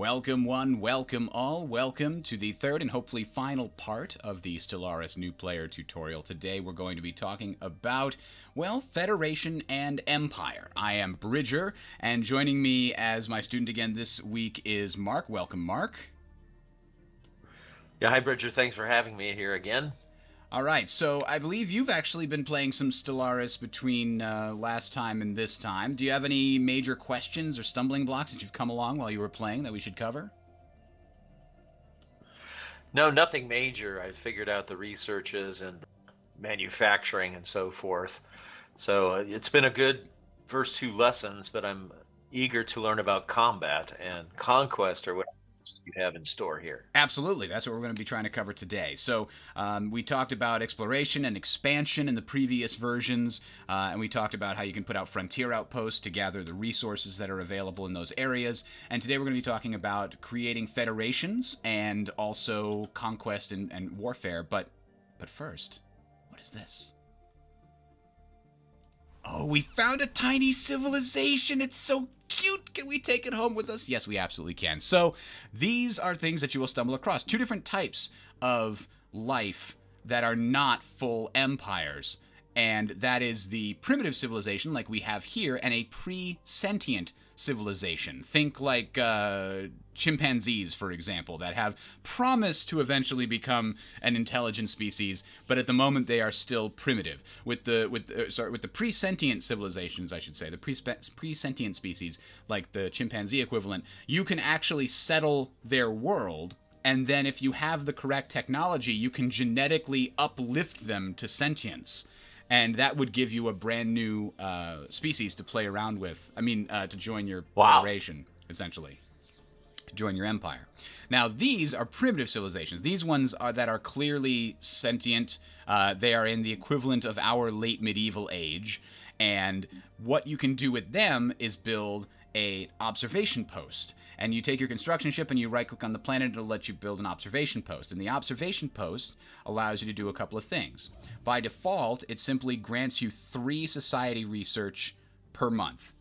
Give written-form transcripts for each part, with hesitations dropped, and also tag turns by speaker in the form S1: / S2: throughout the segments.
S1: Welcome one, welcome all, welcome to the third and hopefully final part of the Stellaris new player tutorial. Today we're going to be talking about, well, Federation and Empire. I am Bridger, and joining me as my student again this week is Mark. Welcome, Mark.
S2: Yeah, hi Bridger, thanks for having me here again.
S1: All right, so I believe you've actually been playing some Stellaris between last time and this time. Do you have any major questions or stumbling blocks that you've come along while you were playing that we should cover?
S2: No, nothing major. I figured out the researches and manufacturing and so forth. So it's been a good first two lessons, but I'm eager to learn about combat and conquest or what you have in store here.
S1: Absolutely. That's what we're going to be trying to cover today. So we talked about exploration and expansion in the previous versions, and we talked about how you can put out frontier outposts to gather the resources that are available in those areas. And today we're going to be talking about creating federations and also conquest and warfare. But first, what is this? Oh, we found a tiny civilization. It's so cute. Can we take it home with us? Yes, we absolutely can. So these are things that you will stumble across. Two different types of life that are not full empires. And that is the primitive civilization like we have here and a pre-sentient civilization. Think like chimpanzees, for example, that have promised to eventually become an intelligent species, but at the moment they are still primitive. With the pre-sentient civilizations, I should say, the pre-sentient species, like the chimpanzee equivalent, you can actually settle their world, and then if you have the correct technology, you can genetically uplift them to sentience. And that would give you a brand new species to play around with. I mean, to join your federation, essentially. To join your empire. Now, these are primitive civilizations. These ones that are clearly sentient. They are in the equivalent of our late medieval age. And what you can do with them is build an observation post. And you take your construction ship and you right-click on the planet, and it'll let you build an observation post. And the observation post allows you to do a couple of things. By default, it simply grants you 3 society research per month,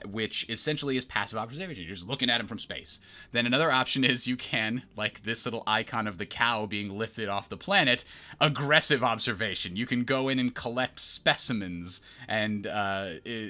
S1: which essentially is passive observation. You're just looking at them from space. Then another option is you can, like this little icon of the cow being lifted off the planet, aggressive observation. You can go in and collect specimens and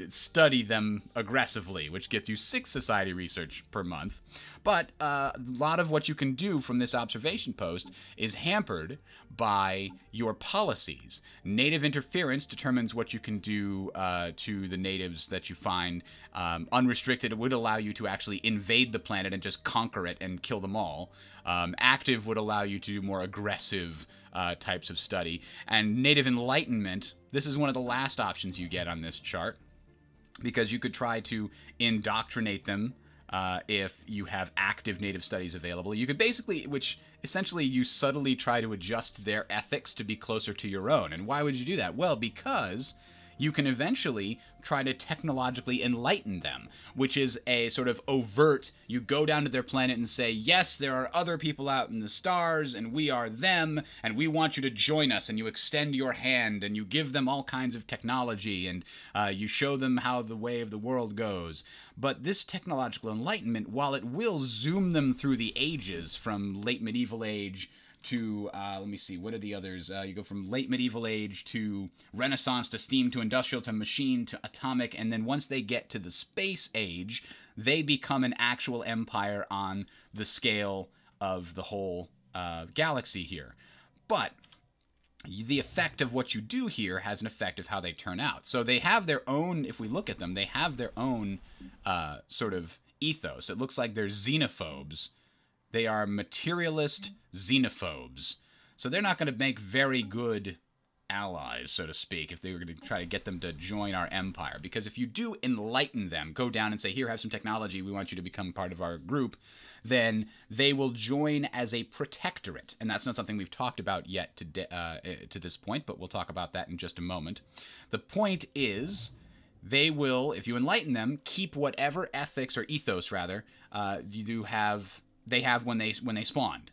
S1: study them aggressively, which gets you 6 society research per month. But a lot of what you can do from this observation post is hampered by your policies. Native interference determines what you can do to the natives that you find. Unrestricted, it would allow you to actually invade the planet and just conquer it and kill them all. Active would allow you to do more aggressive types of study. And native enlightenment, this is one of the last options you get on this chart, because you could try to indoctrinate them if you have active native studies available. You could basically, which essentially you subtly try to adjust their ethics to be closer to your own. And why would you do that? Well, because you can eventually try to technologically enlighten them, which is a sort of overt, you go down to their planet and say, yes, there are other people out in the stars, and we are them, and we want you to join us, and you extend your hand, and you give them all kinds of technology, and you show them how the way of the world goes. But this technological enlightenment, while it will zoom them through the ages from late medieval age to, let me see, what are the others? You go from late medieval age to Renaissance to steam to industrial to machine to atomic, and then once they get to the space age, they become an actual empire on the scale of the whole galaxy here. But the effect of what you do here has an effect of how they turn out. So they have their own, if we look at them, they have their own sort of ethos. It looks like they're xenophobes. They are materialist xenophobes. So they're not going to make very good allies, so to speak, if they were going to try to get them to join our empire. Because if you do enlighten them, go down and say, here, have some technology, we want you to become part of our group, then they will join as a protectorate. And that's not something we've talked about yet to this point, but we'll talk about that in just a moment. The point is, they will, if you enlighten them, keep whatever ethics, or ethos rather, they have when they spawned.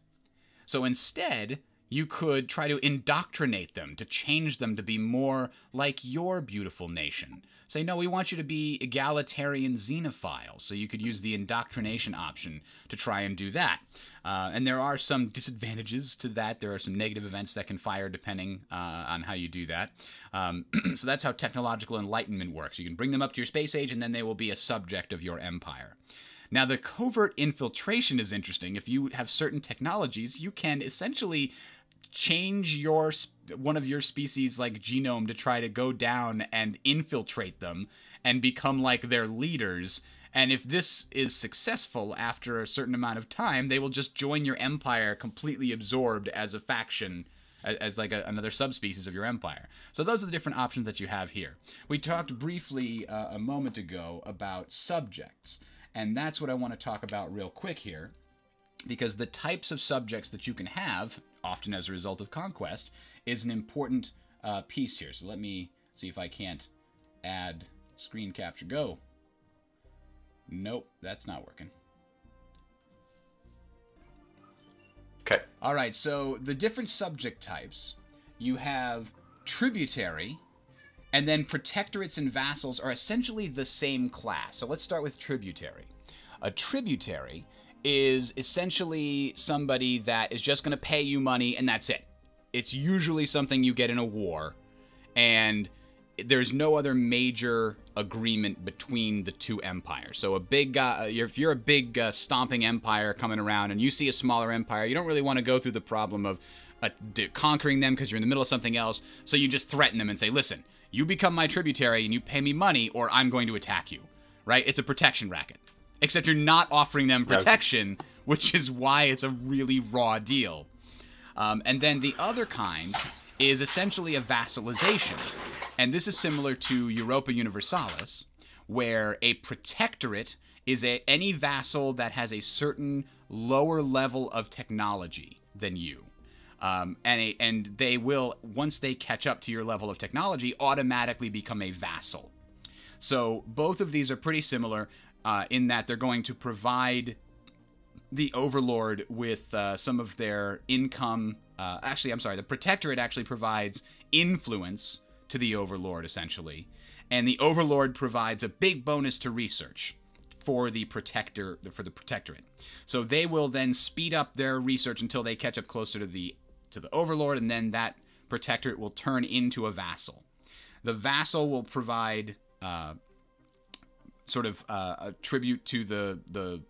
S1: So instead, you could try to indoctrinate them, to change them to be more like your beautiful nation. Say, no, we want you to be egalitarian xenophiles. So you could use the indoctrination option to try and do that. And there are some disadvantages to that. There are some negative events that can fire depending on how you do that. So that's how technological enlightenment works. You can bring them up to your space age, and then they will be a subject of your empire. Now, the covert infiltration is interesting. If you have certain technologies, you can essentially change one of your species like genome to try to go down and infiltrate them and become like their leaders. And if this is successful after a certain amount of time, they will just join your empire completely absorbed as a faction, as like another subspecies of your empire. So those are the different options that you have here. We talked briefly a moment ago about subjects, and that's what I want to talk about real quick here, because the types of subjects that you can have, often as a result of conquest, is an important piece here. So let me see if I can't add screen capture. Go. Nope, that's not working.
S2: Okay.
S1: All right, so the different subject types, you have tributary, and then protectorates and vassals are essentially the same class. So let's start with tributary. A tributary is essentially somebody that is just going to pay you money, and that's it. It's usually something you get in a war, and there's no other major agreement between the two empires. So a big, if you're a big stomping empire coming around and you see a smaller empire, you don't really want to go through the problem of conquering them because you're in the middle of something else. So you just threaten them and say, listen, you become my tributary and you pay me money or I'm going to attack you, right? It's a protection racket. Except you're not offering them protection, which is why it's a really raw deal. And then the other kind is essentially a vassalization. And this is similar to Europa Universalis, where a protectorate is any vassal that has a certain lower level of technology than you. And they will, once they catch up to your level of technology, automatically become a vassal. So both of these are pretty similar in that they're going to provide the overlord with some of their income. Actually, I'm sorry, the protectorate actually provides influence to the overlord, essentially. And the overlord provides a big bonus to research for the protectorate. So they will then speed up their research until they catch up closer to the overlord, and then that protectorate will turn into a vassal. The vassal will provide sort of a tribute to the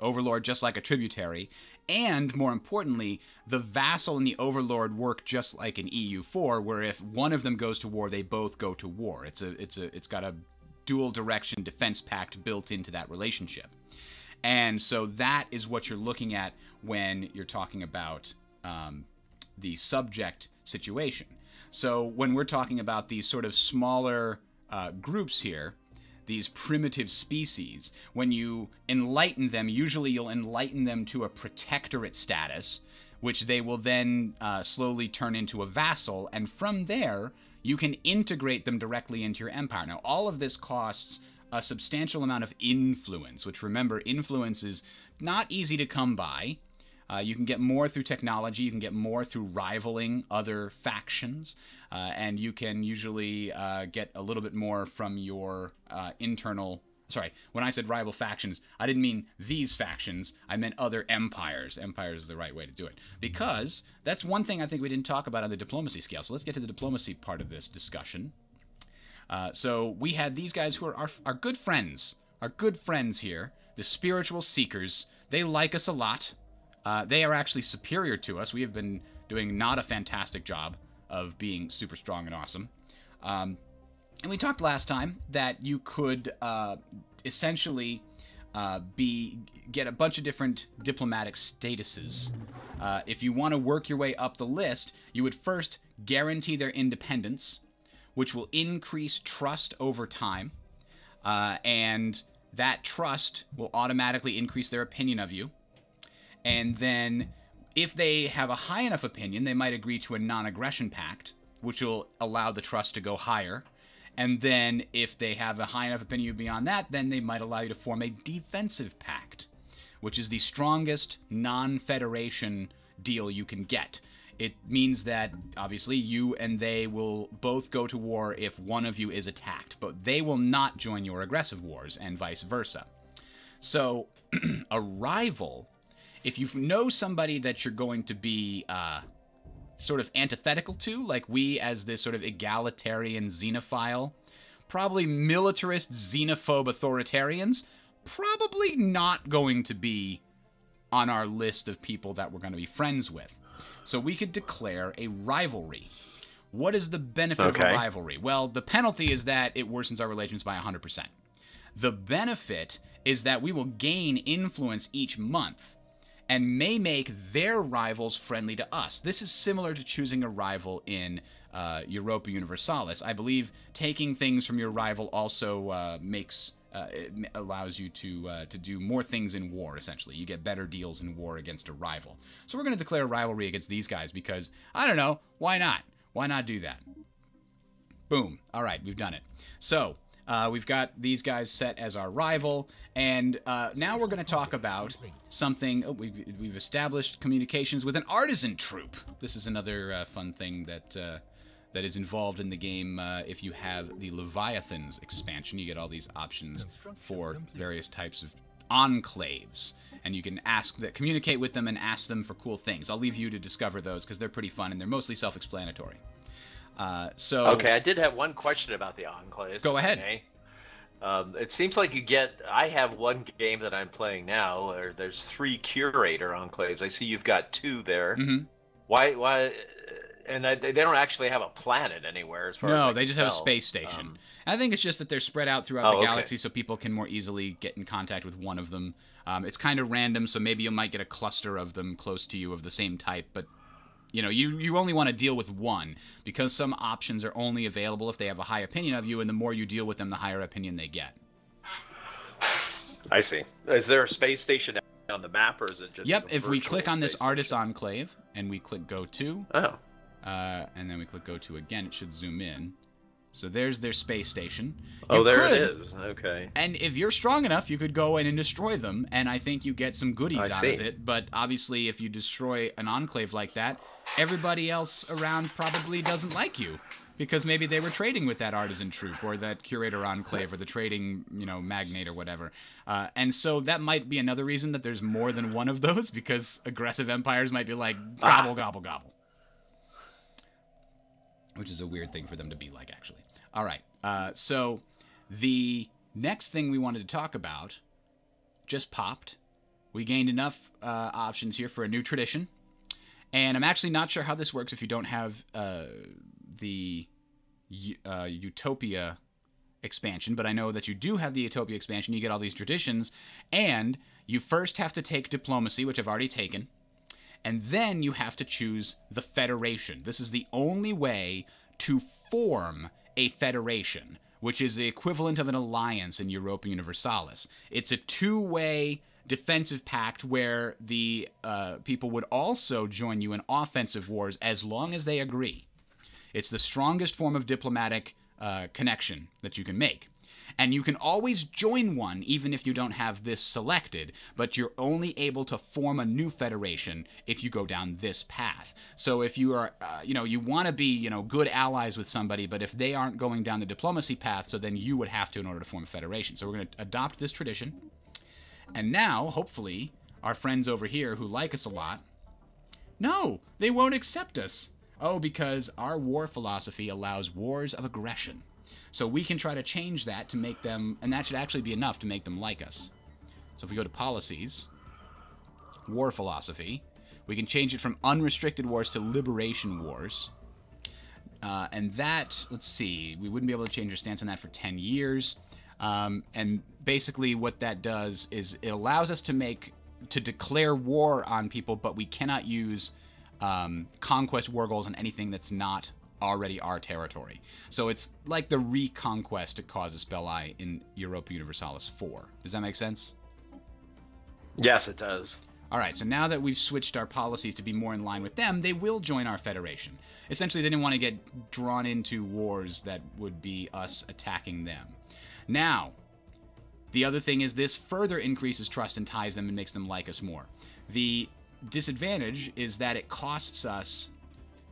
S1: overlord, just like a tributary. And more importantly, the vassal and the overlord work just like an EU4, where if one of them goes to war, they both go to war. It's got a dual direction defense pact built into that relationship. And so that is what you're looking at when you're talking about the subject situation. So when we're talking about these sort of smaller groups here, these primitive species, when you enlighten them, usually you'll enlighten them to a protectorate status, which they will then slowly turn into a vassal, and from there, you can integrate them directly into your empire. Now, all of this costs a substantial amount of influence, which, remember, influence is not easy to come by. You can get more through technology, you can get more through rivaling other factions, and you can usually get a little bit more from your internal... Sorry, when I said rival factions, I didn't mean these factions, I meant other empires. Empires is the right way to do it. Because that's one thing I think we didn't talk about on the diplomacy scale. So let's get to the diplomacy part of this discussion. So we had these guys who are our good friends. Our good friends here, the spiritual seekers. They like us a lot. They are actually superior to us. We have been doing not a fantastic job of being super strong and awesome. And we talked last time that you could essentially get a bunch of different diplomatic statuses. If you want to work your way up the list, you would first guarantee their independence, which will increase trust over time. And that trust will automatically increase their opinion of you. And then if they have a high enough opinion, they might agree to a non-aggression pact, which will allow the trust to go higher. And then if they have a high enough opinion beyond that, then they might allow you to form a defensive pact, which is the strongest non-federation deal you can get. It means that, obviously, you and they will both go to war if one of you is attacked, but they will not join your aggressive wars, and vice versa. So, a rival, if you know somebody that you're going to be sort of antithetical to, like we as this sort of egalitarian xenophile, probably militarist, xenophobe authoritarians, probably not going to be on our list of people that we're going to be friends with. So we could declare a rivalry. What is the benefit of a rivalry? Well, the penalty is that it worsens our relations by 100%. The benefit is that we will gain influence each month and may make their rivals friendly to us. This is similar to choosing a rival in Europa Universalis. I believe taking things from your rival also it allows you to do more things in war, essentially. You get better deals in war against a rival. So we're going to declare a rivalry against these guys because, I don't know, why not? Why not do that? Boom. All right, we've done it. So we've got these guys set as our rival, and now we're going to talk about something. Oh, we've established communications with an artisan troop. This is another fun thing that is involved in the game. If you have the Leviathans expansion, you get all these options for various types of enclaves, and you can communicate with them and ask them for cool things. I'll leave you to discover those because they're pretty fun and they're mostly self-explanatory.
S2: Okay, I did have one question about the enclaves.
S1: Go ahead.
S2: Okay. It seems like I have one game that I'm playing now where there's 3 curator enclaves. I see you've got 2 there.
S1: Mm-hmm.
S2: Why? And they don't actually have a planet anywhere as far as I can
S1: they just have a
S2: tell.
S1: space station. I think it's just that they're spread out throughout the galaxy so people can more easily get in contact with one of them. It's kind of random, so maybe you might get a cluster of them close to you of the same type, but you know, you only want to deal with one because some options are only available if they have a high opinion of you, and the more you deal with them, the higher opinion they get.
S2: I see. Is there a space station on the map, or is it just
S1: Yep, if we click on this
S2: space
S1: Artist
S2: station?
S1: Enclave and we click Go To, and then we click Go To again, it should zoom in. So there's their space station.
S2: There it is. Okay.
S1: And if you're strong enough, you could go in and destroy them, and I think you get some goodies out of it. But obviously, if you destroy an enclave like that, everybody else around probably doesn't like you because maybe they were trading with that artisan troop or that curator enclave or the trading, magnate or whatever. And so that might be another reason that there's more than one of those, because aggressive empires might be like, gobble, gobble, gobble. Which is a weird thing for them to be like, actually. All right. So the next thing we wanted to talk about just popped. We gained enough options here for a new tradition. And I'm actually not sure how this works if you don't have the Utopia expansion, but I know that you do have the Utopia expansion. You get all these traditions, and you first have to take diplomacy, which I've already taken, and then you have to choose the Federation. This is the only way to form a federation, which is the equivalent of an alliance in Europa Universalis. It's a two-way defensive pact where the people would also join you in offensive wars as long as they agree. It's the strongest form of diplomatic connection that you can make. And you can always join one even if you don't have this selected, but you're only able to form a new federation if you go down this path. So if you are, you want to be, good allies with somebody, but if they aren't going down the diplomacy path, so then you would have to in order to form a federation. So we're going to adopt this tradition. And now, hopefully, our friends over here who like us a lot, no, they won't accept us. Oh, because our war philosophy allows wars of aggression. So we can try to change that to make them, and that should actually be enough to make them like us. So if we go to policies, war philosophy, we can change it from unrestricted wars to liberation wars. And that, let's see, we wouldn't be able to change our stance on that for 10 years. And basically what that does is it allows us to declare war on people, but we cannot use conquest war goals on anything that's not already our territory. So it's like the reconquest of Casus Belli in Europa Universalis 4. Does that make sense?
S2: Yes, it does.
S1: All right, so now that we've switched our policies to be more in line with them, they will join our federation. Essentially, they didn't want to get drawn into wars that would be us attacking them. Now, the other thing is this further increases trust and ties them and makes them like us more. The disadvantage is that it costs us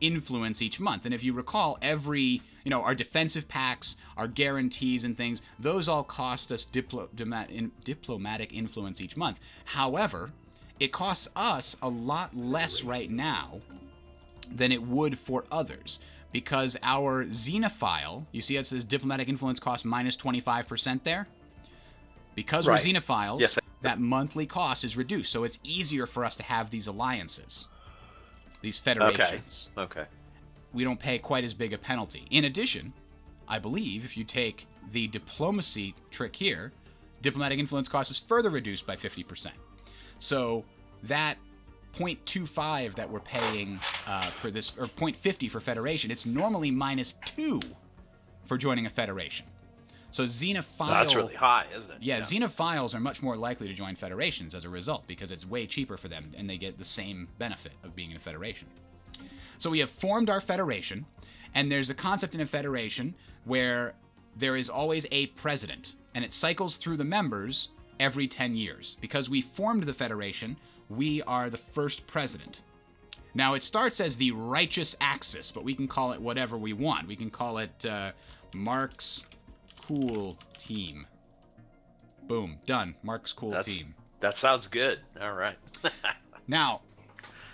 S1: influence each month. And if you recall, every, our defensive pacts, our guarantees and things, those all cost us diplomatic influence each month. However, it costs us a lot less right now than it would for others, because our xenophile, you see it says diplomatic influence costs minus 25% there? Because we're xenophiles, yes, that monthly cost is reduced, so it's easier for us to have these alliances, these federations.
S2: Okay.
S1: We don't pay quite as big a penalty. In addition, I believe if you take the diplomacy trick here, diplomatic influence cost is further reduced by 50%. So that 0.25 that we're paying for this, or 0.50 for federation, it's normally -2 for joining a federation. So xenophile...
S2: That's really high, isn't it?
S1: Yeah, xenophiles are much more likely to join federations as a result, because it's way cheaper for them, and they get the same benefit of being in a federation. So we have formed our federation, and there's a concept in a federation where there is always a president, and it cycles through the members every 10 years. Because we formed the federation, we are the first president. Now, it starts as the righteous axis, but we can call it whatever we want. We can call it Mark's Cool Team. Boom. Done. Mark's Cool Team.
S2: That sounds good. All right.
S1: Now,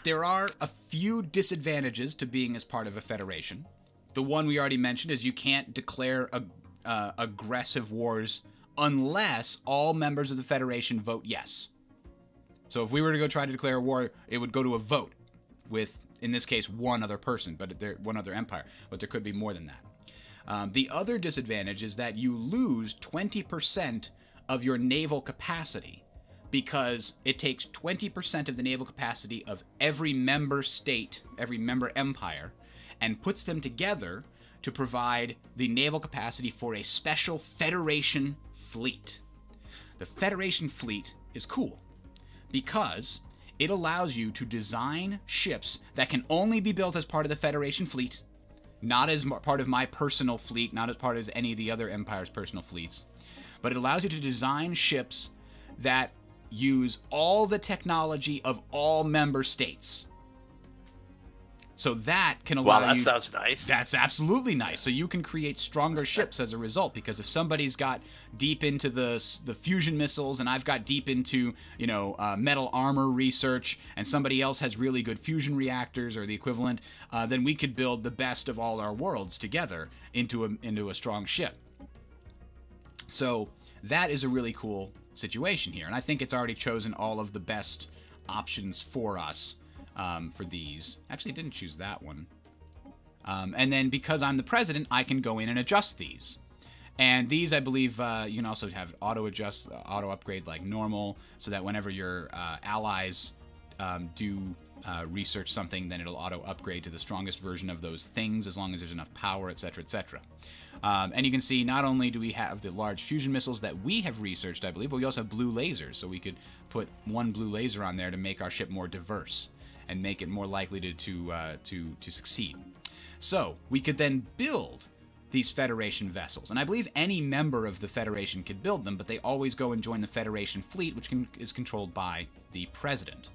S1: there are a few disadvantages to being as part of a federation. The one we already mentioned is you can't declare aggressive wars unless all members of the federation vote yes. So if we were to go try to declare a war, it would go to a vote with, in this case, one other person, one other empire, but there could be more than that. The other disadvantage is that you lose 20% of your naval capacity, because it takes 20% of the naval capacity of every member state, every member empire, and puts them together to provide the naval capacity for a special Federation fleet. The Federation fleet is cool because it allows you to design ships that can only be built as part of the Federation fleet, not as part of my personal fleet, not as part of any of the other empire's personal fleets, but it allows you to design ships that use all the technology of all member states. So that can allow you...
S2: Wow, that sounds nice.
S1: That's absolutely nice. So you can create stronger ships as a result, because if somebody's got deep into the fusion missiles, and I've got deep into, metal armor research, and somebody else has really good fusion reactors or the equivalent, then we could build the best of all our worlds together into a strong ship. So that is a really cool situation here, and I think it's already chosen all of the best options for us. For these. Actually, it didn't choose that one. And then because I'm the president, I can go in and adjust these. And these, I believe, you can also have auto-adjust, auto-upgrade like normal, so that whenever your allies do research something, then it'll auto-upgrade to the strongest version of those things, as long as there's enough power, etc., etc. And you can see not only do we have the large fusion missiles that we have researched, I believe, but we also have blue lasers, so we could put one blue laser on there to make our ship more diverse and make it more likely to succeed. So we could then build these Federation vessels, and I believe any member of the Federation could build them, but they always go and join the Federation fleet, which is controlled by the President,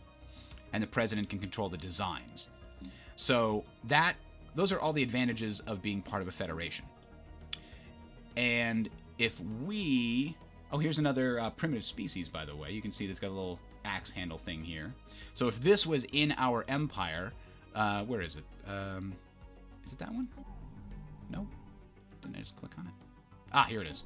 S1: and the President can control the designs. So those are all the advantages of being part of a Federation. And if we... Oh, here's another primitive species, by the way. You can see it's got a little axe handle thing here. So if this was in our empire, where is it? Is it that one? No? Didn't I just click on it? Ah, here it is.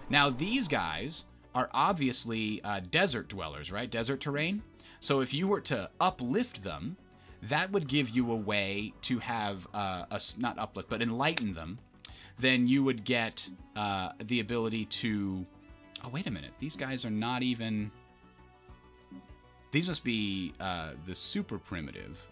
S1: Now, these guys are obviously desert dwellers, right? Desert terrain. So if you were to uplift them, that would give you a way to have, not uplift, but enlighten them. Then you would get the ability to... Oh, wait a minute. These guys are not even... These must be the super primitive.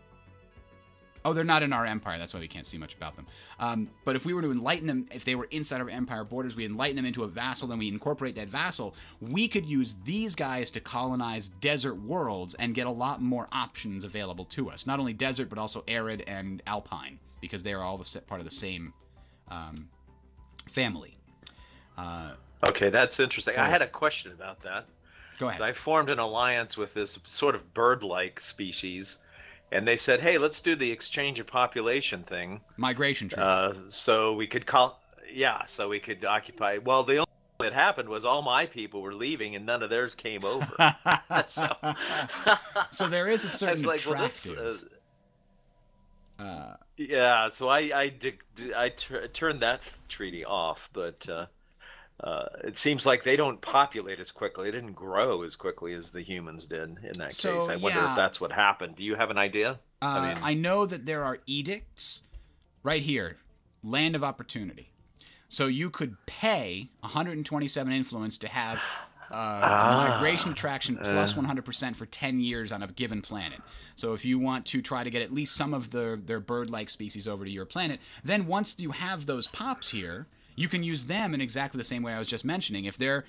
S1: Oh, they're not in our empire. That's why we can't see much about them. But if we were to enlighten them, if they were inside our empire borders, we enlighten them into a vassal, then we incorporate that vassal, we could use these guys to colonize desert worlds and get a lot more options available to us. Not only desert, but also arid and alpine, because they are all part of the same family.
S2: Okay, that's interesting. I had a question about that.
S1: Go ahead.
S2: I formed an alliance with this sort of bird-like species, and they said, "Hey, let's do the exchange of population thing,
S1: Migration treaty.
S2: so we could call, yeah, so we could occupy." Well, the only thing that happened was all my people were leaving, and none of theirs came over. So,
S1: So there is a
S2: I was
S1: certain
S2: like, "Well, this."
S1: attractive.
S2: Yeah, so turned that treaty off, but it seems like they don't populate as quickly. They didn't grow as quickly as the humans did in that
S1: So
S2: case. I wonder if that's what happened. Do you have an idea?
S1: I know that there are edicts right here, land of opportunity. So you could pay 127 influence to have migration attraction plus 100% for 10 years on a given planet. So if you want to try to get at least some of their bird-like species over to your planet, then once you have those pops here, you can use them in exactly the same way I was just mentioning. If their,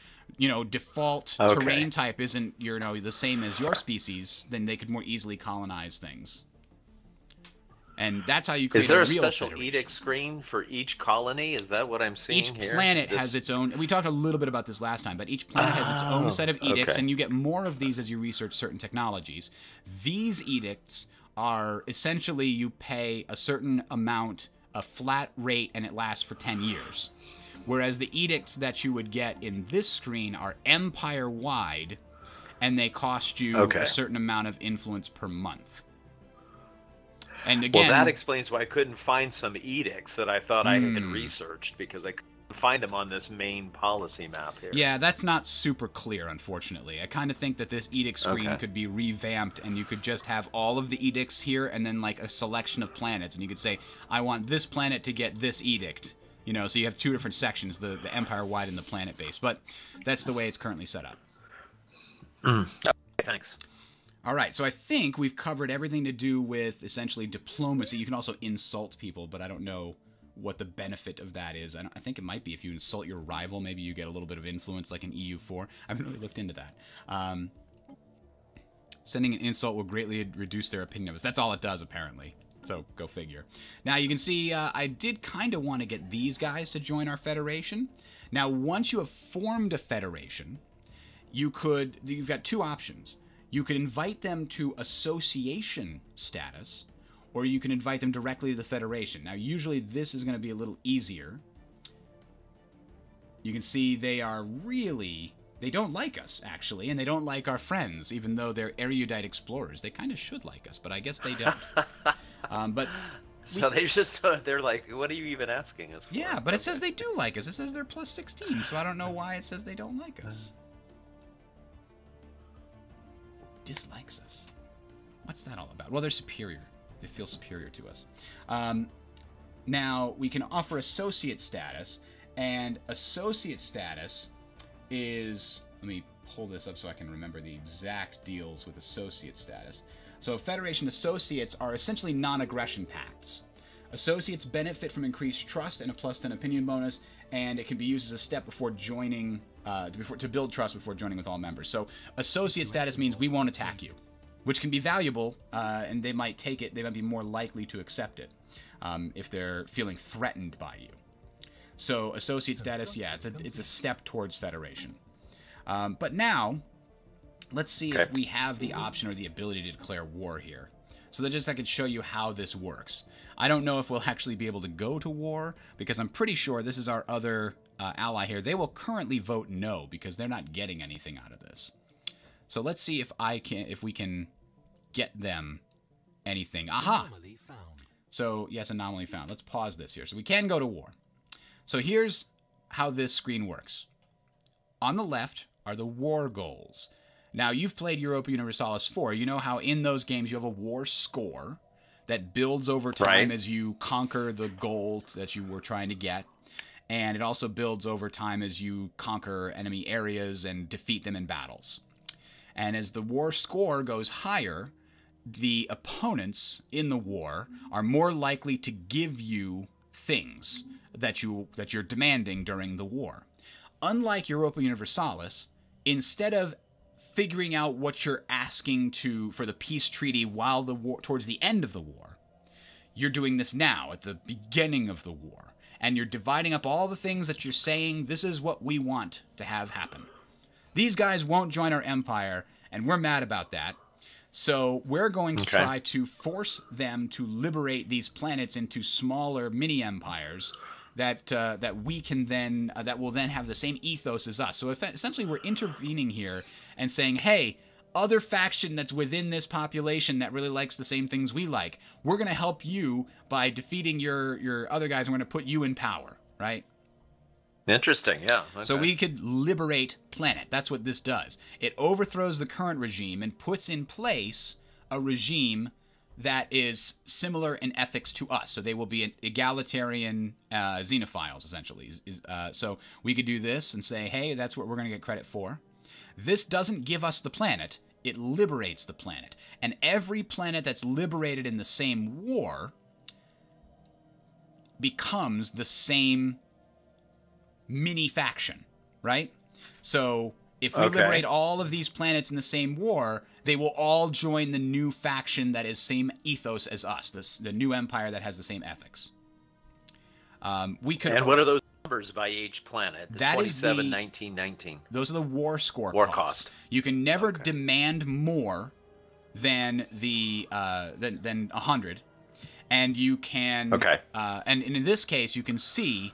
S1: default terrain type isn't, the same as your species, then they could more easily colonize things. And that's how you create
S2: Is there
S1: a
S2: a
S1: real
S2: special
S1: federation.
S2: edict screen for each colony? Is that what I'm seeing
S1: Each
S2: here?
S1: planet has its own. We talked a little bit about this last time, but each planet has its own set of edicts, and you get more of these as you research certain technologies. These edicts are essentially you pay a certain amount, a flat rate, and it lasts for 10 years. Whereas the edicts that you would get in this screen are empire-wide, and they cost you a certain amount of influence per month. And again,
S2: well, that explains why I couldn't find some edicts that I thought I had researched, because I couldn't find them on this main policy map here.
S1: Yeah, that's not super clear, unfortunately. I kind of think that this edict screen could be revamped, and you could just have all of the edicts here and then like a selection of planets, and you could say, I want this planet to get this edict. So you have two different sections, the empire-wide and the planet-based. But that's the way it's currently set up.
S2: Okay, thanks.
S1: All right, so I think we've covered everything to do with essentially diplomacy. You can also insult people, but I don't know what the benefit of that is. I think it might be if you insult your rival, maybe you get a little bit of influence like in EU4. I haven't really looked into that. Sending an insult will greatly reduce their opinion of us. That's all it does, apparently. So go figure. Now you can see I did kind of want to get these guys to join our federation. Now once you have formed a federation, you've got two options. You could invite them to association status, or you can invite them directly to the Federation. Now, usually this is going to be a little easier. You can see they don't like us, actually, and they don't like our friends, even though they're erudite explorers. They kind of should like us, but I guess they don't.
S2: So they're like, what are you even asking us for?
S1: Yeah, but it says they do like us. It says they're plus 16, so I don't know why it says they don't like us. Dislikes us. What's that all about? Well, they're superior. They feel superior to us. Now, we can offer associate status, and associate status is... Let me pull this up so I can remember the exact deals with associate status. So Federation associates are essentially non-aggression pacts. Associates benefit from increased trust and a plus 10 opinion bonus, and it can be used as a step before joining... to build trust before joining with all members. So associate status means we won't attack you, which can be valuable, and they might take it. They might be more likely to accept it if they're feeling threatened by you. So associate status, yeah, it's a step towards federation. But now, let's see if we have the option or the ability to declare war here. So that just I could show you how this works. I don't know if we'll actually be able to go to war, because I'm pretty sure this is our other ally here. They will currently vote no because they're not getting anything out of this. So let's see if we can get them anything. Aha! So yes, anomaly found. Let's pause this here. So we can go to war. So here's how this screen works. On the left are the war goals. Now, you've played Europa Universalis 4. You know how in those games you have a war score that builds over time as you conquer the goal that you were trying to get. And it also builds over time as you conquer enemy areas and defeat them in battles. And as the war score goes higher, the opponents in the war are more likely to give you things that you're demanding during the war. Unlike Europa Universalis, instead of figuring out what you're asking for the peace treaty while the war, towards the end of the war, you're doing this now at the beginning of the war, and you're dividing up all the things that you're saying, this is what we want to have happen. These guys won't join our empire, and we're mad about that. So we're going to try to force them to liberate these planets into smaller mini empires that we can then that will then have the same ethos as us. So essentially, we're intervening here and saying, hey, other faction that's within this population that really likes the same things we like, we're going to help you by defeating your other guys, and we're going to put you in power, right?
S2: Interesting, yeah. Okay.
S1: So we could liberate planet. That's what this does. It overthrows the current regime and puts in place a regime that is similar in ethics to us. So they will be an egalitarian xenophiles, essentially. So we could do this and say, hey, that's what we're going to get credit for. This doesn't give us the planet. It liberates the planet. And every planet that's liberated in the same war becomes the same mini faction, right? So if we liberate all of these planets in the same war, they will all join the new faction that is same ethos as us, the new empire that has the same ethics. We could.
S2: And what are those numbers by each planet?
S1: That
S2: 27, 19, 19.
S1: Those are the war score costs. You can never demand more than the than 100, and you can. And in this case, you can see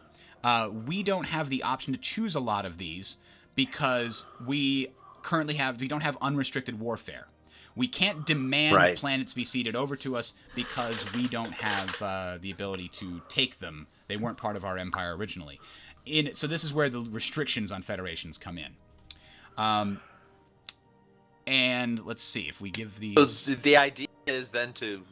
S1: we don't have the option to choose a lot of these because we don't have unrestricted warfare. We can't demand planets be ceded over to us because we don't have the ability to take them. They weren't part of our empire originally. So this is where the restrictions on federations come in. And let's see if we give these.
S2: So the idea is then to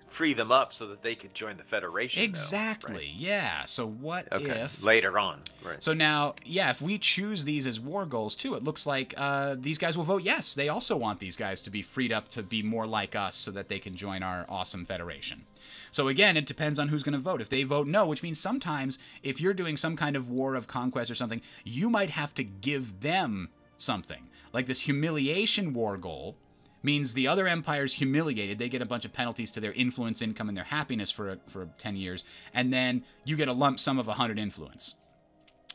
S2: free them up so that they could join the Federation.
S1: Exactly,
S2: though, right?
S1: Yeah. So what if...
S2: Later on, right.
S1: So now, yeah, if we choose these as war goals, too, it looks like these guys will vote yes. They also want these guys to be freed up to be more like us so that they can join our awesome Federation. So again, it depends on who's going to vote. If they vote no, which means sometimes if you're doing some kind of war of conquest or something, you might have to give them something. Like this humiliation war goal means the other empire's humiliated. They get a bunch of penalties to their influence, income, and their happiness for 10 years, and then you get a lump sum of 100 influence.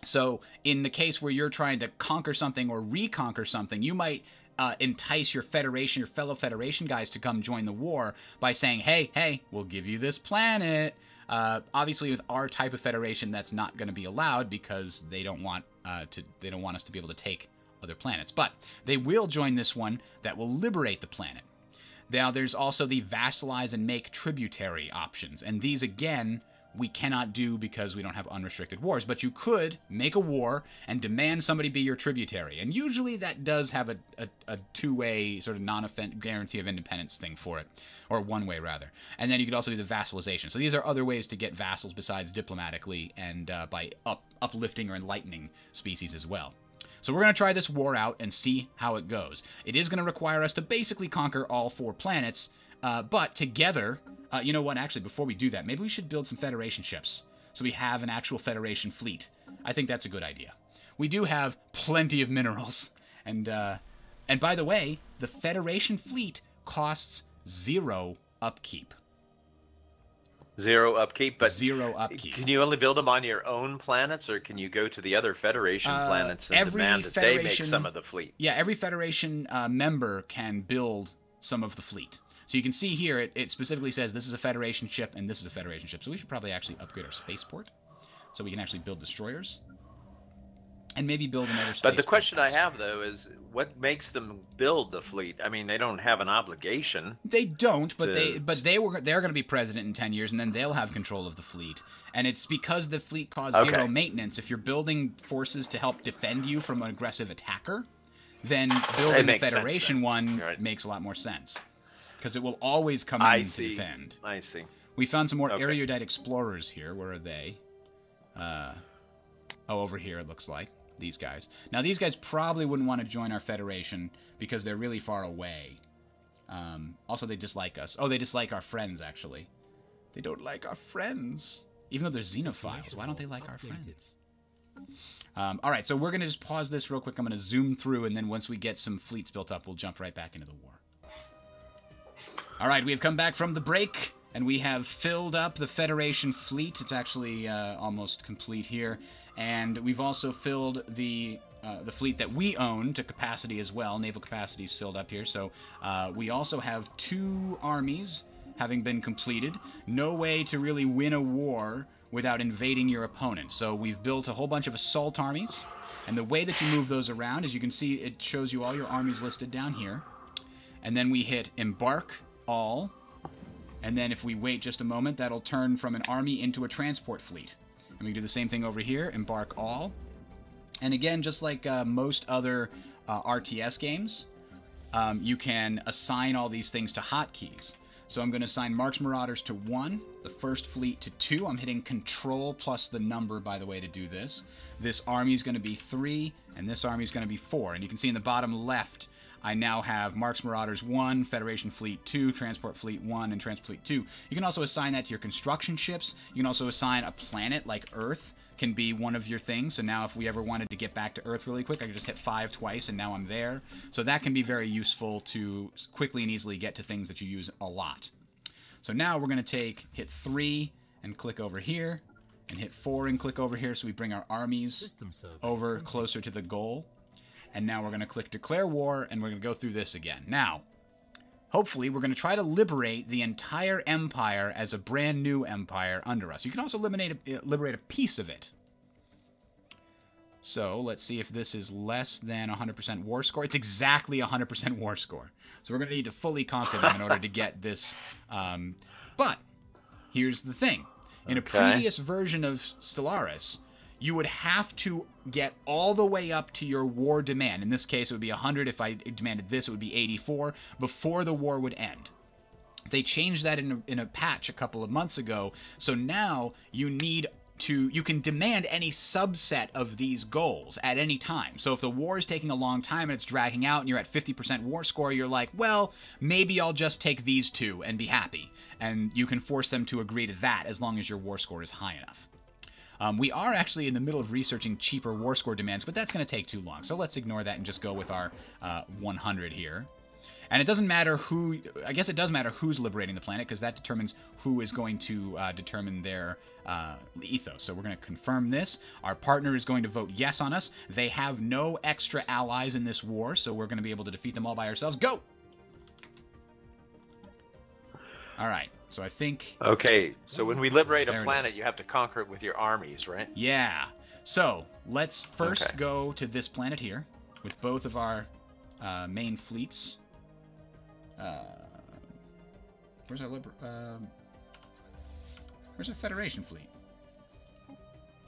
S1: So in the case where you're trying to conquer something or reconquer something, you might entice your Federation, your fellow Federation guys to come join the war by saying, hey, we'll give you this planet. Obviously, with our type of Federation, that's not going to be allowed because they don't want us to be able to take other planets, but they will join this one that will liberate the planet. Now, there's also the vassalize and make tributary options, and these, again, we cannot do because we don't have unrestricted wars, but you could make a war and demand somebody be your tributary, and usually that does have a two-way sort of non-offense guarantee of independence thing for it, or one-way, rather. And then you could also do the vassalization. So these are other ways to get vassals besides diplomatically and by uplifting or enlightening species as well. So we're going to try this war out and see how it goes. It is going to require us to basically conquer all 4 planets, but together, you know what, actually, before we do that, maybe we should build some Federation ships so we have an actual Federation fleet. I think that's a good idea. We do have plenty of minerals, and by the way, the Federation fleet costs 0 upkeep.
S2: 0 upkeep, but
S1: 0 upkeep.
S2: Can you only build them on your own planets, or can you go to the other Federation planets and demand that they make some of the fleet?
S1: Yeah, every Federation member can build some of the fleet. So you can see here, it specifically says this is a Federation ship and this is a Federation ship. So we should probably actually upgrade our spaceport so we can actually build destroyers. And maybe build another space.
S2: But the question I have, though, is what makes them build the fleet? I mean, they don't have an obligation.
S1: They don't, but they're going to be president in 10 years, and then they'll have control of the fleet. And it's because the fleet costs 0 maintenance. If you're building forces to help defend you from an aggressive attacker, then building the Federation one makes a lot more sense. Because it will always come in to defend.
S2: I see.
S1: We found some more erudite explorers here. Where are they? Over here, it looks like. These guys. Now, these guys probably wouldn't want to join our Federation because they're really far away. Also, they dislike us. Oh, they dislike our friends, actually. They don't like our friends. Even though they're xenophiles. Why don't they like our friends? All right, so we're going to just pause this real quick. I'm going to zoom through, and then once we get some fleets built up, we'll jump right back into the war. All right, we have come back from the break, and we have filled up the Federation fleet. It's actually almost complete here. And we've also filled the the fleet that we own to capacity as well. Naval capacity is filled up here. So we also have 2 armies having been completed. No way to really win a war without invading your opponent. So we've built a whole bunch of assault armies. And the way that you move those around, as you can see, it shows you all your armies listed down here. And then we hit embark all. And then if we wait just a moment, that'll turn from an army into a transport fleet. And we do the same thing over here, embark all. And again, just like most other RTS games, you can assign all these things to hotkeys. So I'm going to assign Marks Marauders to 1, the first fleet to 2. I'm hitting Control plus the number, by the way, to do this. This army is going to be 3, and this army is going to be 4. And you can see in the bottom left, I now have Marks Marauders 1, Federation Fleet 2, Transport Fleet 1, and Transport Fleet 2. You can also assign that to your construction ships. You can also assign a planet like Earth can be one of your things. So now if we ever wanted to get back to Earth really quick, I could just hit 5 twice and now I'm there. So that can be very useful to quickly and easily get to things that you use a lot. So now we're going to hit 3 and click over here, and hit 4 and click over here, so we bring our armies over closer to the goal. And now we're going to click Declare War, and we're going to go through this again. Now, hopefully, we're going to try to liberate the entire empire as a brand new empire under us. You can also liberate a piece of it. So let's see if this is less than 100% war score. It's exactly 100% war score. So we're going to need to fully conquer them in order to get this. But here's the thing. In a previous version of Stellaris, you would have to get all the way up to your war demand. In this case, it would be 100. If I demanded this, it would be 84 before the war would end. They changed that in a patch a couple of months ago. So now you can demand any subset of these goals at any time. So if the war is taking a long time and it's dragging out and you're at 50% war score, you're like, well, maybe I'll just take these 2 and be happy. And you can force them to agree to that as long as your war score is high enough. We are actually in the middle of researching cheaper war score demands, but that's going to take too long. So let's ignore that and just go with our 100 here. And it doesn't matter who, I guess it does matter who's liberating the planet, because that determines who is going to determine their ethos. So we're going to confirm this. Our partner is going to vote yes on us. They have no extra allies in this war, so we're going to be able to defeat them all by ourselves. Go! All right, so I think...
S2: Okay, so when we liberate a planet, you have to conquer it with your armies, right?
S1: Yeah. So let's first go to this planet here with both of our main fleets. Where's our Federation fleet?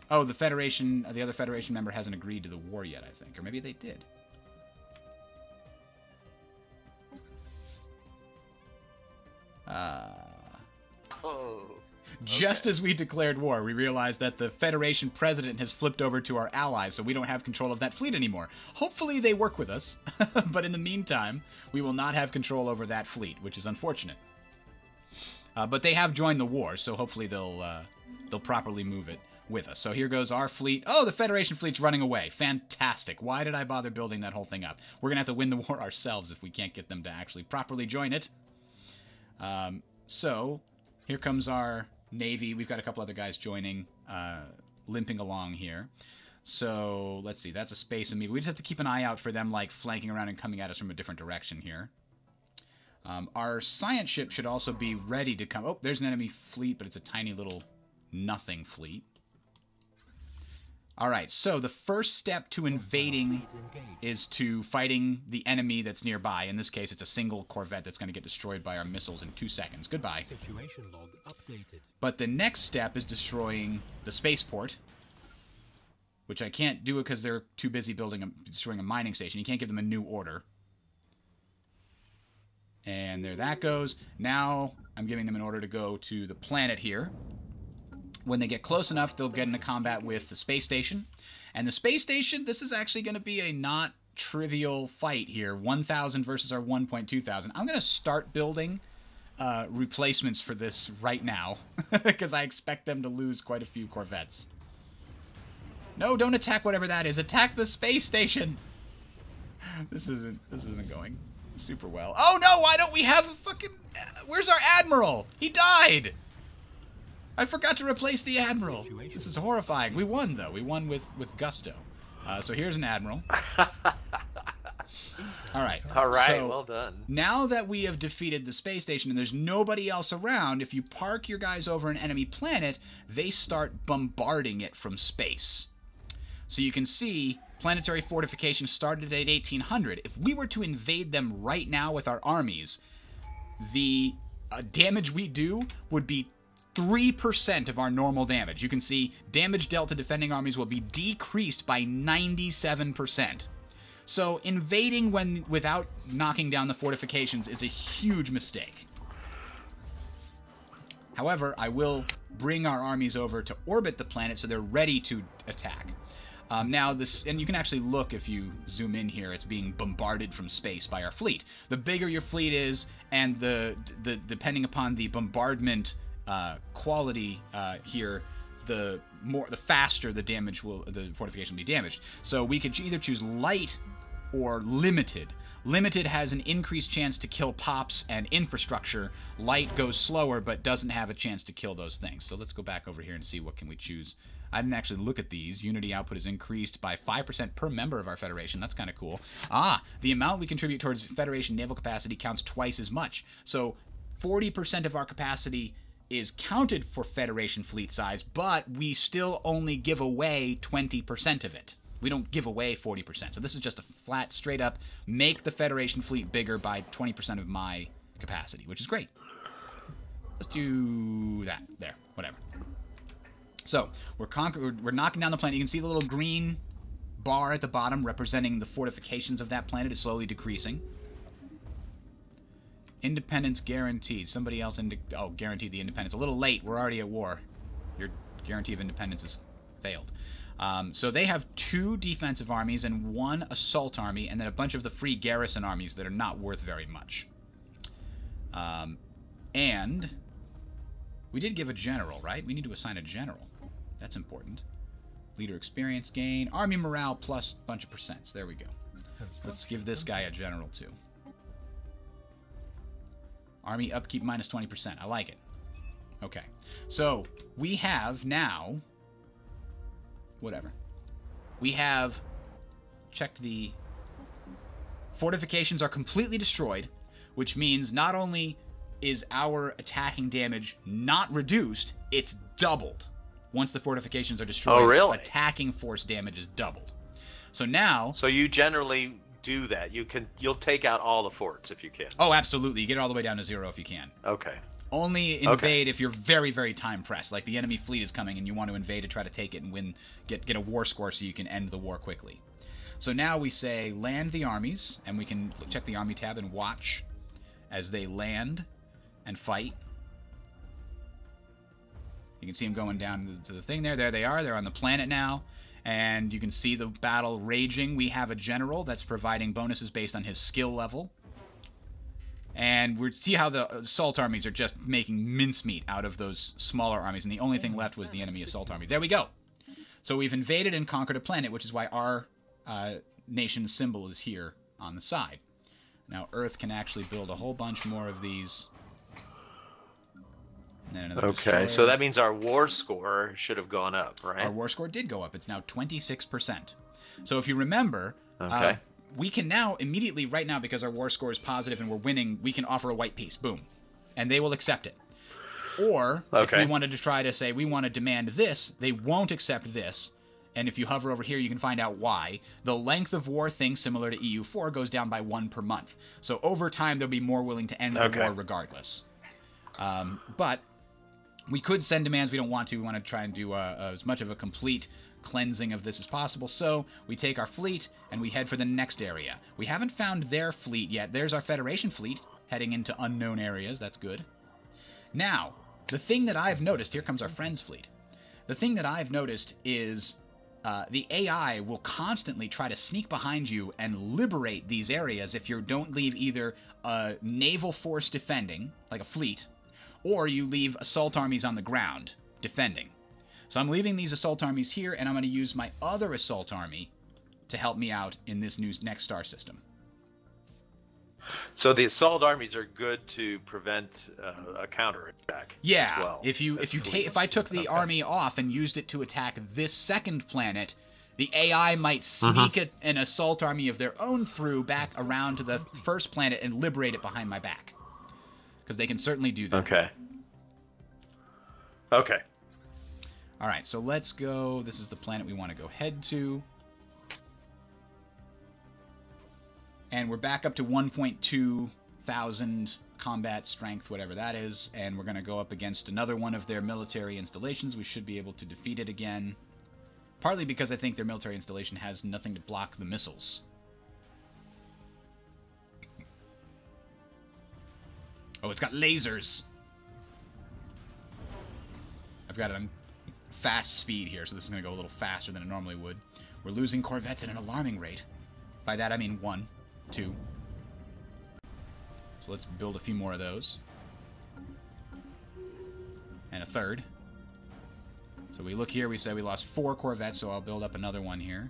S1: Oh, the Federation, the other Federation member hasn't agreed to the war yet, I think. Or maybe they did. Just as we declared war, we realized that the Federation president has flipped over to our allies, so we don't have control of that fleet anymore. Hopefully they work with us, but in the meantime, we will not have control over that fleet, which is unfortunate. But they have joined the war, so hopefully they'll properly move it with us. So here goes our fleet. Oh, the Federation fleet's running away. Fantastic. Why did I bother building that whole thing up? We're going to have to win the war ourselves if we can't get them to actually properly join it. So here comes our Navy. We've got a couple other guys joining, limping along here. So let's see. That's a space amoeba. We just have to keep an eye out for them, like, flanking around and coming at us from a different direction here. Our science ship should also be ready to come. Oh, there's an enemy fleet, but it's a tiny little nothing fleet. All right, so the first step to invading is to fighting the enemy that's nearby. In this case, it's a single corvette that's going to get destroyed by our missiles in 2 seconds. Goodbye.
S3: Situation log updated.
S1: But the next step is destroying the spaceport, which I can't do it because they're too busy destroying a mining station. You can't give them a new order. And there that goes. Now I'm giving them an order to go to the planet here. When they get close enough, they'll get into combat with the space station. And the space station, this is actually going to be a not trivial fight here. 1,000 versus our 1.2,000. I'm going to start building replacements for this right now, because I expect them to lose quite a few corvettes. No, don't attack whatever that is. Attack the space station. This isn't going super well. Oh no, why don't we have a fucking... Where's our admiral? He died. I forgot to replace the admiral. This is horrifying. We won, though. We won with gusto. So here's an admiral. All right.
S2: All right,
S1: So
S2: well done.
S1: now that we have defeated the space station and there's nobody else around, if you park your guys over an enemy planet, they start bombarding it from space. So you can see planetary fortification started at 1800. If we were to invade them right now with our armies, the damage we do would be 3% of our normal damage. You can see damage dealt to defending armies will be decreased by 97%. So invading without knocking down the fortifications is a huge mistake. However, I will bring our armies over to orbit the planet so they're ready to attack. Now this, and you can actually look if you zoom in here, it's being bombarded from space by our fleet. The bigger your fleet is, and the depending upon the bombardment quality here, the faster the fortification will be damaged. So we could either choose light or limited. Limited has an increased chance to kill pops and infrastructure. Light goes slower but doesn't have a chance to kill those things. So let's go back over here and see what can we choose. I didn't actually look at these. Unity output is increased by 5% per member of our Federation. That's kind of cool. The amount we contribute towards Federation naval capacity counts twice as much. So 40% of our capacity is counted for Federation fleet size, but we still only give away 20% of it. We don't give away 40%. So this is just a flat, straight up, make the Federation fleet bigger by 20% of my capacity, which is great. Let's do that. There. Whatever. So we're knocking down the planet. You can see the little green bar at the bottom representing the fortifications of that planet is slowly decreasing. Independence guaranteed. Somebody else guaranteed the independence. A little late. We're already at war. Your guarantee of independence has failed. So they have 2 defensive armies and 1 assault army, and then a bunch of the free garrison armies that are not worth very much. And we did give a general, right? We need to assign a general. That's important. Leader experience gain. Army morale plus a bunch of percents. There we go. Let's give this guy a general too. Army upkeep minus 20%. I like it. Okay. So we have now... Whatever. We have checked the fortifications are completely destroyed, which means not only is our attacking damage not reduced, it's doubled. Once the fortifications are destroyed,
S2: Oh, really?
S1: attacking force damage is doubled. So now...
S2: So you generally do that. You'll take out all the forts if you can.
S1: Oh, absolutely. You get it all the way down to 0 if you can.
S2: Okay.
S1: Only invade if you're very, very time pressed. Like the enemy fleet is coming and you want to invade to try to take it and win, get a war score so you can end the war quickly. So now we say land the armies, and we can check the army tab and watch as they land and fight. You can see them going down to the thing there. There they are. They're on the planet now. And you can see the battle raging. We have a general that's providing bonuses based on his skill level. And we see how the assault armies are just making mincemeat out of those smaller armies. And the only thing left was the enemy assault army. There we go. So we've invaded and conquered a planet, which is why our nation's symbol is here on the side. Now Earth can actually build a whole bunch more of these.
S2: Okay, so that means our war score should have gone up, right?
S1: Our war score did go up. It's now 26%. So if you remember,
S2: okay.
S1: We can now immediately, right now, because our war score is positive and we're winning, we can offer a white peace. Boom. And they will accept it. Or if we wanted to try to say we want to demand this, they won't accept this. And if you hover over here, you can find out why. The length of war thing, similar to EU4, goes down by 1 per month. So over time, they'll be more willing to end the war regardless. But we could send demands. We don't want to. We want to try and do as much of a complete cleansing of this as possible. So we take our fleet and we head for the next area. We haven't found their fleet yet. There's our Federation fleet heading into unknown areas. That's good. Now, the thing that I've noticed, here comes our friend's fleet. The thing that I've noticed is the AI will constantly try to sneak behind you and liberate these areas if you don't leave either a naval force defending, like a fleet, or you leave assault armies on the ground defending. So I'm leaving these assault armies here, and I'm going to use my other assault army to help me out in this next star system.
S2: So the assault armies are good to prevent a counterattack.
S1: Yeah.
S2: As well.
S1: If I took the army off and used it to attack this second planet, The AI might sneak an assault army of their own through back around to the first planet and liberate it behind my back. Because they can certainly do that.
S2: Okay. Okay.
S1: All right, so let's go. This is the planet we want to go head to. And we're back up to 1.2 thousand combat strength, whatever that is. And we're going to go up against another one of their military installations. We should be able to defeat it again. Partly because I think their military installation has nothing to block the missiles. Oh, it's got lasers. I've got it on fast speed here, so this is going to go a little faster than it normally would. We're losing corvettes at an alarming rate. By that, I mean 1, 2. So let's build a few more of those. And a third. So we look here, we say we lost 4 corvettes, so I'll build up another one here.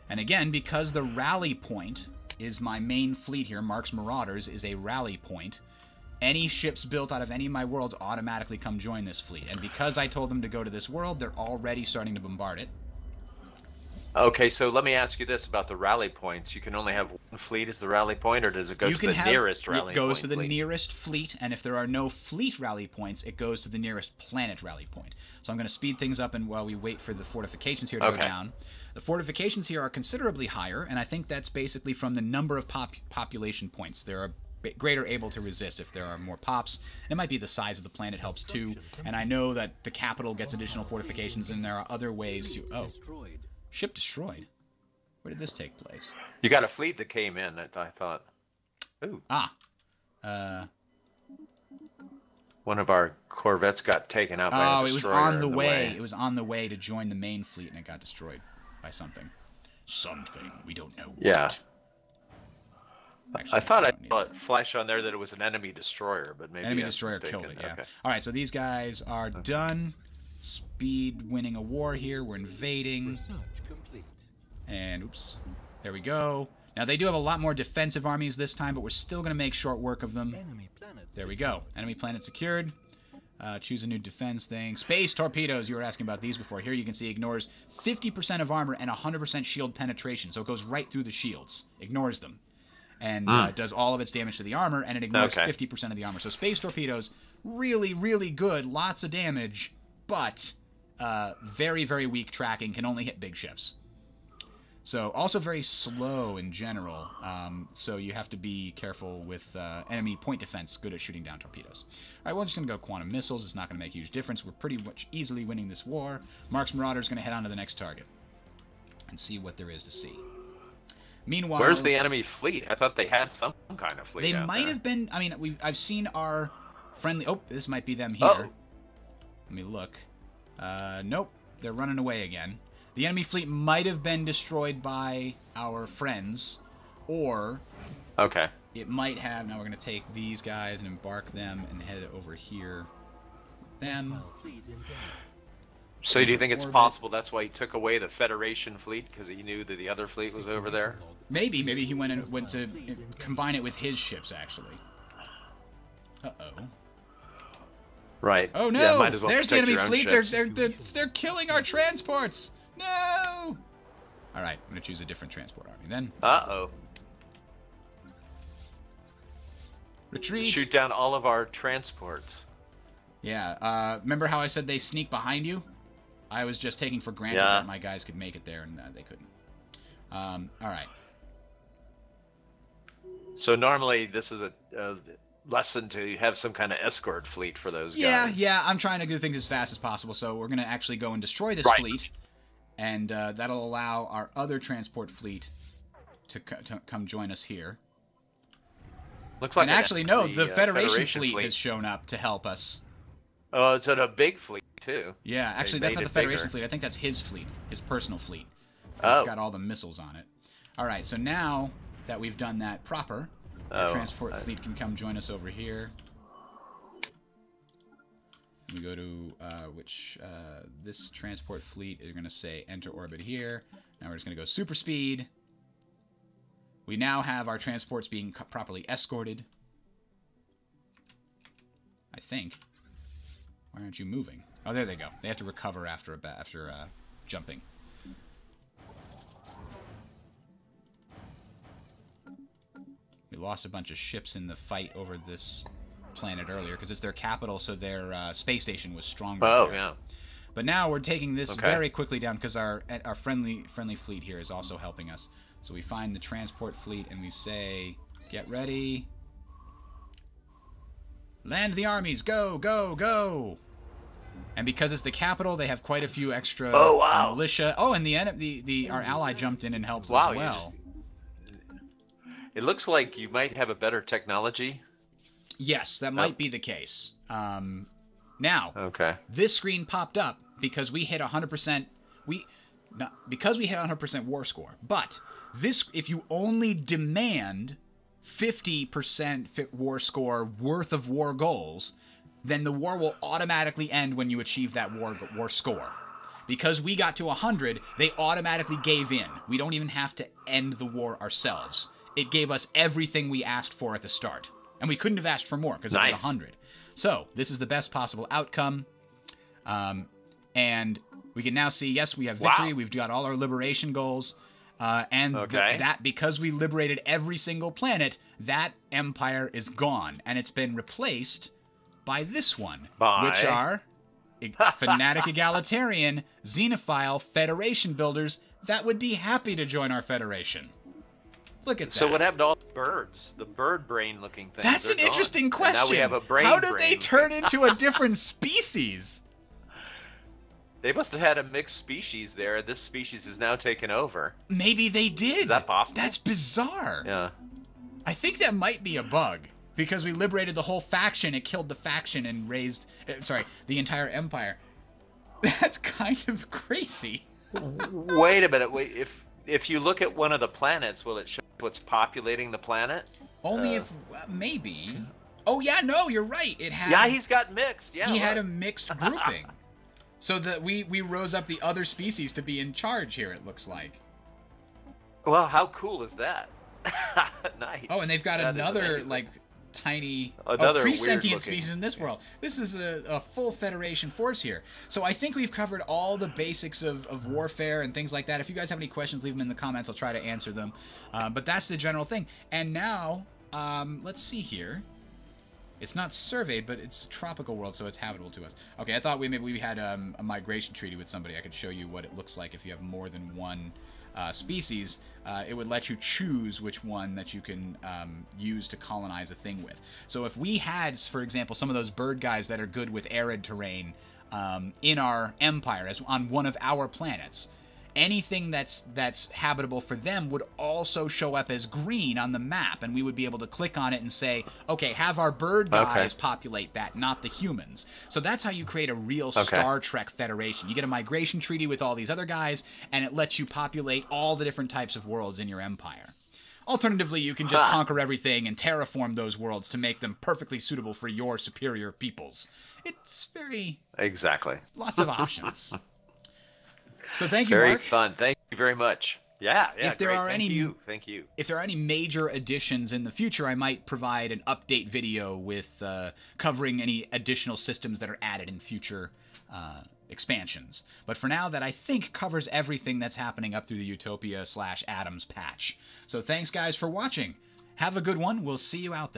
S1: And again, because the rally point is my main fleet here, Mark's Marauders is a rally point, any ships built out of any of my worlds automatically come join this fleet. And because I told them to go to this world, they're already starting to bombard it.
S2: Okay, so let me ask you this about the rally points. You can only have one fleet as the rally point, or does it go to the nearest rally point?
S1: It goes to the nearest fleet, and if there are no fleet rally points, it goes to the nearest planet rally point. So I'm going to speed things up and while we wait for the fortifications here to go down. The fortifications here are considerably higher, and I think that's basically from the number of population points. They're greater able to resist if there are more pops. It might be the size of the planet helps too, and I know that the capital gets additional fortifications, and there are other ways to... Oh. Ship destroyed? Where did this take place?
S2: You got a fleet that came in, I thought. Ooh. One of our corvettes got taken out by a destroyer.
S1: Oh, it was on the way. It was on the way to join the main fleet, and it got destroyed by something. Something. We don't know what.
S2: Yeah.
S1: Actually,
S2: I thought I saw it flash on there that it was an enemy destroyer, but maybe
S1: enemy destroyer killed it, yeah. Okay. All right, so these guys are done. Speed winning a war here. We're invading.
S3: Research complete.
S1: And oops, there we go. Now they do have a lot more defensive armies this time, but we're still going to make short work of them.
S3: Enemy planet
S1: There we go. Enemy planet secured. Choose a new defense thing. Space torpedoes. You were asking about these before. Here you can see ignores 50% of armor and 100% shield penetration. So it goes right through the shields. Ignores them. And does all of its damage to the armor, and it ignores 50% of the armor. So space torpedoes, really, really good. Lots of damage, but very, very weak tracking. Can only hit big ships. So also very slow in general. So you have to be careful with enemy point defense. Good at shooting down torpedoes. All right, we're just going to go quantum missiles. It's not going to make a huge difference. We're pretty much easily winning this war. Mark's Marauder is going to head on to the next target and see what there is to see. Meanwhile,
S2: where's the enemy fleet? I thought they had some kind of fleet.
S1: They might have been. I mean, I've seen our friendly. Oh, this might be them here. Let me look. Nope, they're running away again. The enemy fleet might have been destroyed by our friends, or it might have. Now we're going to take these guys and embark them and head over here. Them.
S2: So do you think it's possible that's why he took away the Federation fleet, because he knew that the other fleet was over there?
S1: Maybe he went to combine it with his ships actually. Uh-oh.
S2: Right.
S1: Oh no!
S2: Yeah, might as well
S1: there's the enemy fleet.
S2: Ships.
S1: They're killing our transports. No. All right, I'm gonna choose a different transport army then.
S2: Uh-oh.
S1: Retreat.
S2: Shoot down all of our transports.
S1: Yeah. Remember how I said they sneak behind you? I was just taking for granted that my guys could make it there, and they couldn't. All right.
S2: So normally this is a lesson to have some kind of escort fleet for those guys.
S1: Yeah. I'm trying to do things as fast as possible, so we're going to actually go and destroy this fleet, and that'll allow our other transport fleet to come join us here.
S2: Looks like
S1: and actually, no, the Federation fleet has shown up to help us.
S2: Oh, it's a big fleet, too.
S1: Yeah, actually, that's not the Federation fleet. I think that's his fleet, his personal fleet. It's got all the missiles on it. All right, so now that we've done that proper, the transport fleet can come join us over here. We go to this transport fleet is going to say enter orbit here. Now we're just going to go super speed. We now have our transports being properly escorted. I think. Why aren't you moving? Oh, there they go. They have to recover after jumping. lost a bunch of ships in the fight over this planet earlier because it's their capital, so their space station was stronger.
S2: Oh,
S1: there.
S2: yeah.
S1: But now we're taking this very quickly down because our friendly fleet here is also helping us. So we find the transport fleet and we say, get ready. Land the armies. Go, go, go. And because it's the capital, they have quite a few extra militia. Oh, and our ally jumped in and helped as well.
S2: It looks like you might have a better technology.
S1: Yes, that might be the case. Now, this screen popped up because we hit 100%. Because we hit 100% war score. But this, if you only demand 50% war score worth of war goals, then the war will automatically end when you achieve that war score. Because we got to 100, they automatically gave in. We don't even have to end the war ourselves. It gave us everything we asked for at the start. And we couldn't have asked for more because it was 100. So, this is the best possible outcome. And we can now see, yes, we have victory. We've got all our liberation goals. And that because we liberated every single planet, that empire is gone. And it's been replaced by this one, which are fanatic egalitarian, xenophile federation builders that would be happy to join our federation. Look at that.
S2: So what happened to all the birds? The bird brain looking things.
S1: That's an interesting question.
S2: Now we have a brain.
S1: How did they turn into a different species?
S2: They must have had a mixed species there. This species is now taken over.
S1: Maybe they did.
S2: Is that possible?
S1: That's bizarre.
S2: Yeah.
S1: I think that might be a bug. Because we liberated the whole faction, it killed the faction and raised, the entire empire. That's kind of crazy.
S2: Wait a minute. Wait, if you look at one of the planets, will it show what's populating the planet?
S1: Only if maybe. Oh yeah, no, you're right. It had.
S2: Yeah, he's got mixed. Yeah,
S1: he had a mixed grouping. So that we rose up the other species to be in charge here. It looks like.
S2: Well, how cool is that? Nice.
S1: Oh, and they've got another tiny pre-sentient species in this world. This is a full Federation force here. So I think we've covered all the basics of warfare and things like that. If you guys have any questions, leave them in the comments. I'll try to answer them. But that's the general thing. And now, let's see here. It's not surveyed, but it's a tropical world, so it's habitable to us. Okay, I thought maybe we had a migration treaty with somebody. I could show you what it looks like if you have more than one species. It would let you choose which one that you can use to colonize a thing with. So if we had, for example, some of those bird guys that are good with arid terrain in our empire, as on one of our planets, anything that's habitable for them would also show up as green on the map, and we would be able to click on it and say, okay, have our bird guys populate that, not the humans. So that's how you create a real Star Trek Federation. You get a migration treaty with all these other guys, and it lets you populate all the different types of worlds in your empire. Alternatively, you can just conquer everything and terraform those worlds to make them perfectly suitable for your superior peoples. It's very...
S2: Exactly.
S1: Lots of options. So thank you, Mark.
S2: Very fun. Thank you very much. Yeah,
S1: if there are
S2: thank you.
S1: If there are any major additions in the future, I might provide an update video with covering any additional systems that are added in future expansions. But for now, that I think covers everything that's happening up through the Utopia/Adams patch. So thanks, guys, for watching. Have a good one. We'll see you out there.